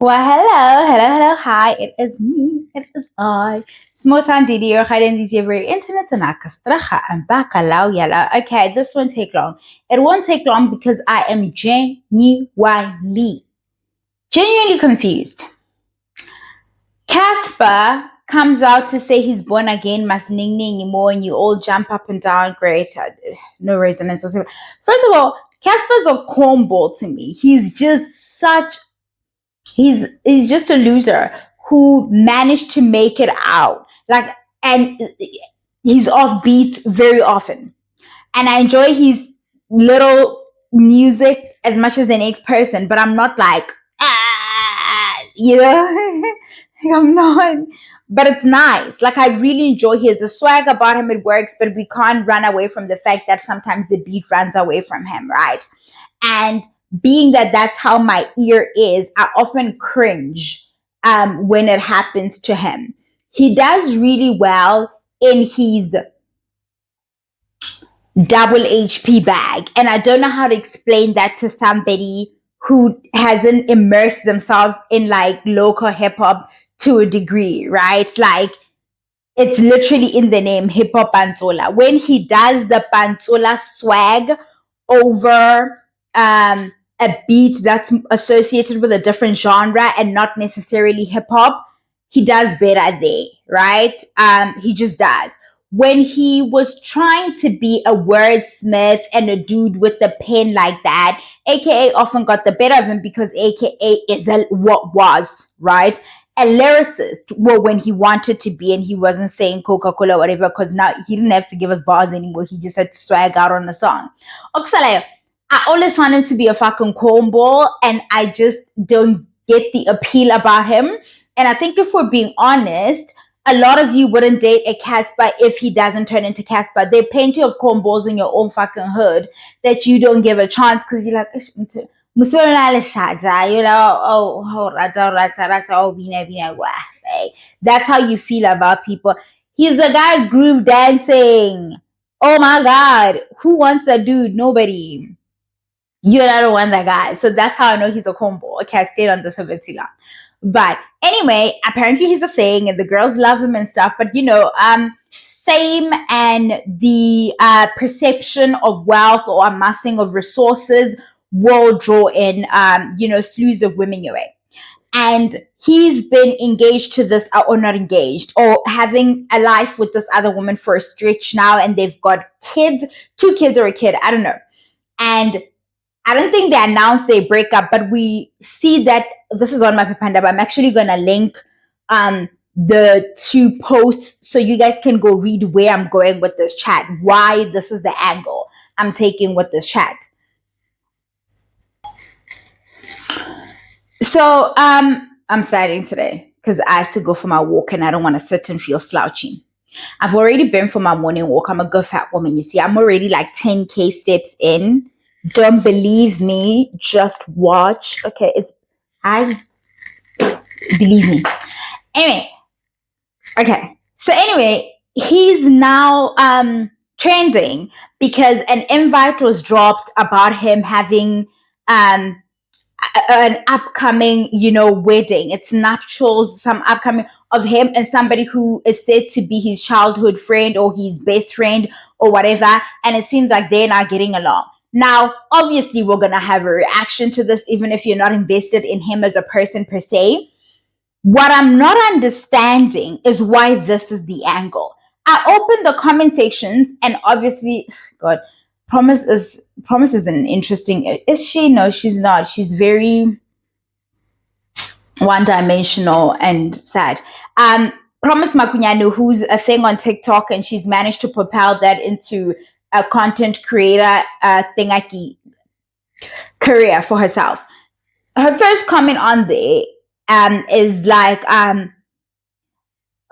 Well, hello, hi, it is me, it is I. Smotan Didi or hiding these very internet and akastracha and bakalau yala. Okay, this won't take long. It won't take long because I am genuinely confused. Casper comes out to say he's born again, must ning anymore, and you all jump up and down. Great, no resonance whatsoever. First of all, Casper's a cornball to me. He's just a loser who managed to make it out. And he's offbeat very often. And I enjoy his little music as much as the next person, but I'm not like, I'm not. But it's nice. Like, I really enjoy his a swag about him. It works, but we can't run away from the fact that sometimes the beat runs away from him, right? And being that that's how my ear is, I often cringe when it happens to him. He does really well in his double HP bag. And I don't know how to explain that to somebody who hasn't immersed themselves in like local hip hop to a degree, right? Like, it's literally in the name, hip hop pantsola. When he does the pantsola swag over a beat that's associated with a different genre and not necessarily hip hop, he does better there, right? He just does. When he was trying to be a wordsmith and a dude with a pen like that, AKA often got the better of him because AKA is what was, right? A lyricist, well, when he wanted to be, and he wasn't saying Coca-Cola or whatever, because now he didn't have to give us bars anymore. He just had to swag out on the song. Oksale, I always want him to be a fucking cornball, and I just don't get the appeal about him. And I think if we're being honest, a lot of you wouldn't date a Casper if he doesn't turn into Casper. There are plenty of cornballs in your own fucking hood that you don't give a chance because you're like, that's how you feel about people. He's a guy groove dancing. Oh my God. Who wants that dude? Nobody. You and I don't want that guy. So that's how I know he's a combo. Okay, I stayed on the Savetila. But anyway, apparently he's a thing and the girls love him and stuff. But fame and the perception of wealth or amassing of resources will draw in, slews of women your way. And he's been engaged to this, or not engaged, or having a life with this other woman for a stretch now, and they've got kids, 2 kids or a kid, I don't know. And I don't think they announced they break up, but we see that this is on my Papanda, but I'm actually going to link the 2 posts so you guys can go read where I'm going with this chat, why this is the angle I'm taking with this chat. So I'm starting today because I have to go for my walk and I don't want to sit and feel slouchy. I've already been for my morning walk. I'm a good fat woman. You see, I'm already like 10K steps in. Don't believe me, just watch. Okay, believe me. Anyway, okay. So anyway, he's now trending because an invite was dropped about him having an upcoming, wedding. It's nuptials, some upcoming of him and somebody who is said to be his childhood friend or his best friend or whatever. And it seems like they're not getting along. Now, obviously, we're going to have a reaction to this, even if you're not invested in him as a person per se. What I'm not understanding is why this is the angle. I opened the comment sections and obviously, God, Promise is an interesting, is she? No, she's not. She's very one-dimensional and sad. Promise Makunyanu, who's a thing on TikTok, and she's managed to propel that into a content creator thingaki career for herself. Her first comment on there is like,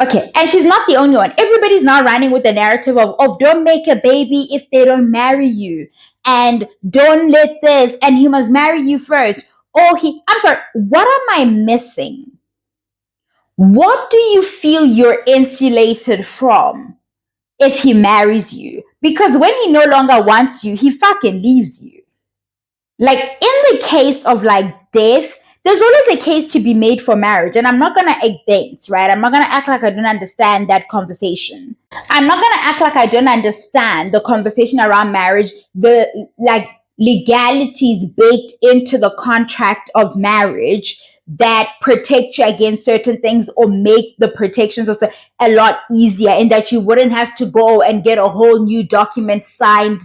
okay, and she's not the only one. Everybody's now running with the narrative of don't make a baby if they don't marry you, and don't let this, and he must marry you first. I'm sorry, what am I missing? What do you feel you're insulated from if he marries you? Because when he no longer wants you, he fucking leaves you. Like, in the case of like death, there's always a case to be made for marriage, and I'm not gonna egg things, right? I'm not gonna act like I don't understand that conversation. I'm not gonna act like I don't understand the conversation around marriage, the like legalities baked into the contract of marriage that protect you against certain things or make the protections also a lot easier, in that you wouldn't have to go and get a whole new document signed,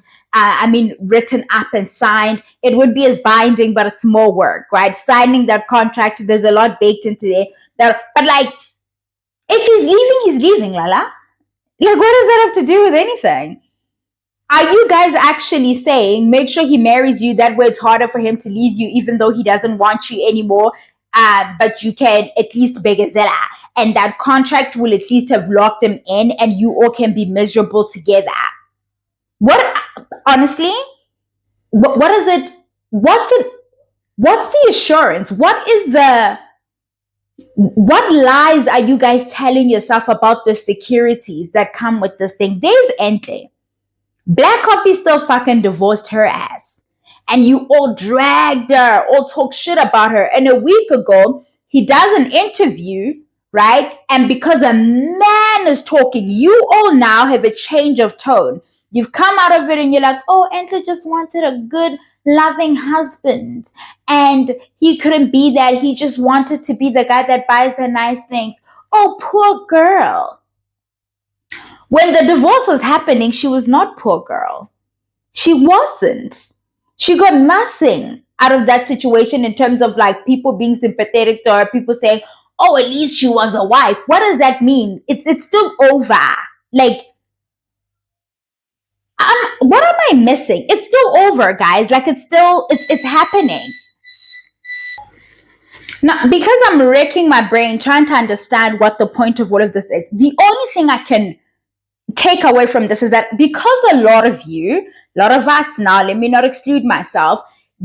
written up and signed. It would be as binding, but it's more work, right? Signing that contract, there's a lot baked into it. But like, if he's leaving, Lala. Like, what does that have to do with anything? Are you guys actually saying, make sure he marries you, that way it's harder for him to leave you, even though he doesn't want you anymore, but you can at least beg a zella, and that contract will at least have locked him in, and you all can be miserable together? What, honestly, what is it? What's the assurance? What lies are you guys telling yourself about the securities that come with this thing? There's Entle. Black Coffee still fucking divorced her ass. And you all dragged her, all talk shit about her. And a week ago, he does an interview, right? And because a man is talking, you all now have a change of tone. You've come out of it and you're like, oh, Entle just wanted a good, loving husband. And he couldn't be that. He just wanted to be the guy that buys her nice things. Oh, poor girl. When the divorce was happening, she was not poor girl. She wasn't. She got nothing out of that situation in terms of like people being sympathetic to her, people saying, oh, at least she was a wife. What does that mean? It's still over. Like, what am I missing? It's still over, guys. Like, it's happening. Now, because I'm wrecking my brain trying to understand what the point of all of this is, the only thing I can take away from this is that because a lot of us now, let me not exclude myself,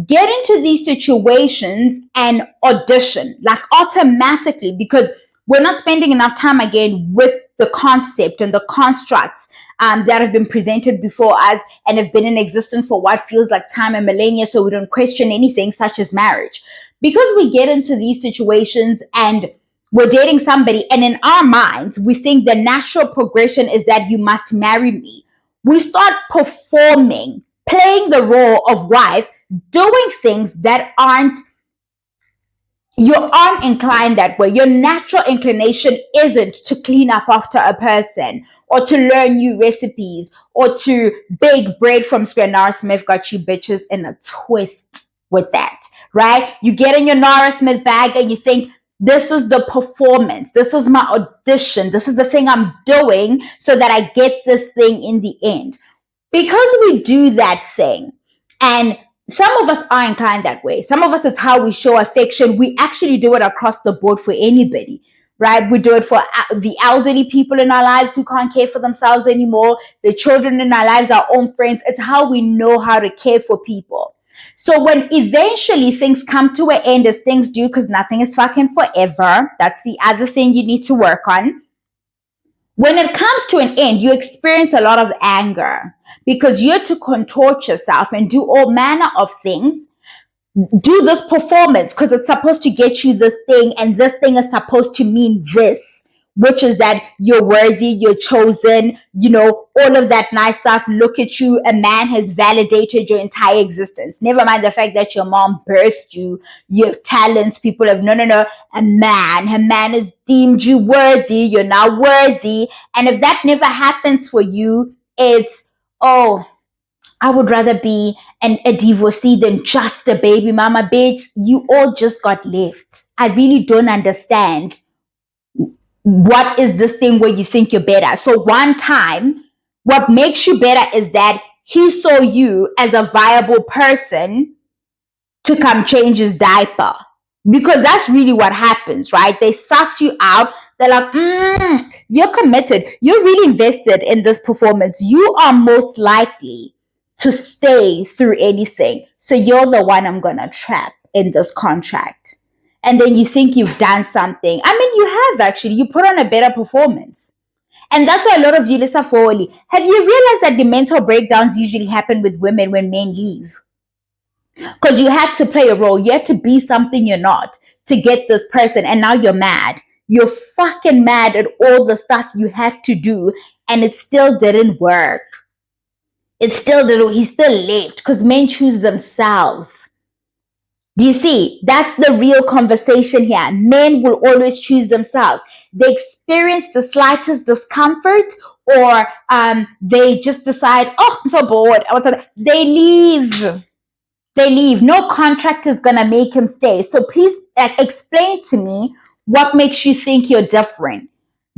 get into these situations and audition, like automatically, because we're not spending enough time again with the concept and the constructs that have been presented before us and have been in existence for what feels like time and millennia, so we don't question anything such as marriage. Because we get into these situations and we're dating somebody, and in our minds, we think the natural progression is that you must marry me. We start performing, playing the role of wife, doing things that you aren't inclined that way. Your natural inclination isn't to clean up after a person or to learn new recipes or to bake bread from scratch. Nara Smith got you bitches in a twist with that, right? You get in your Nara Smith bag and you think, this is the performance. This is my audition. This is the thing I'm doing so that I get this thing in the end. Because we do that thing, and some of us are inclined that way. Some of us, it's how we show affection. We actually do it across the board for anybody, right? We do it for the elderly people in our lives who can't care for themselves anymore. The children in our lives, our own friends. It's how we know how to care for people. So when eventually things come to an end, as things do, because nothing is fucking forever, that's the other thing you need to work on. When it comes to an end, you experience a lot of anger because you're to contort yourself and do all manner of things. Do this performance because it's supposed to get you this thing, and this thing is supposed to mean this, which is that you're worthy, you're chosen, all of that nice stuff. Look at you. A man has validated your entire existence. Never mind the fact that your mom birthed you. You have talents. People have, no. A man has deemed you worthy. You're now worthy. And if that never happens for you, it's, oh, I would rather be a divorcee than just a baby mama. Bitch, you all just got left. I really don't understand. What is this thing where you think you're better? So one time, what makes you better is that he saw you as a viable person to come change his diaper. Because that's really what happens, right? They suss you out. They're like, you're committed. You're really invested in this performance. You are most likely to stay through anything. So you're the one I'm going to trap in this contract. And then you think you've done something. I mean, you have actually. You put on a better performance. And that's why a lot of you, Lisa Foley, have you realized that the mental breakdowns usually happen with women when men leave? Because you had to play a role. You had to be something you're not to get this person. And now you're mad. You're fucking mad at all the stuff you had to do. And it still didn't work. It still didn't. He still left because men choose themselves. Do you see? That's the real conversation here. Men will always choose themselves. They experience the slightest discomfort, or they just decide, oh, I'm so bored. They leave. They leave. No contract is going to make him stay. So please explain to me what makes you think you're different.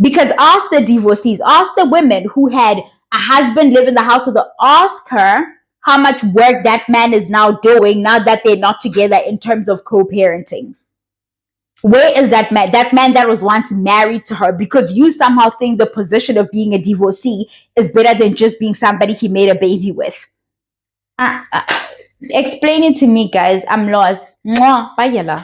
Because ask the divorcees, ask the women who had a husband live in the house with her, ask her how much work that man is now doing now that they're not together in terms of co-parenting. Where is that man? That man that was once married to her, because you somehow think the position of being a divorcee is better than just being somebody he made a baby with. Explain it to me, guys. I'm lost. Mwah. Bye, yalla.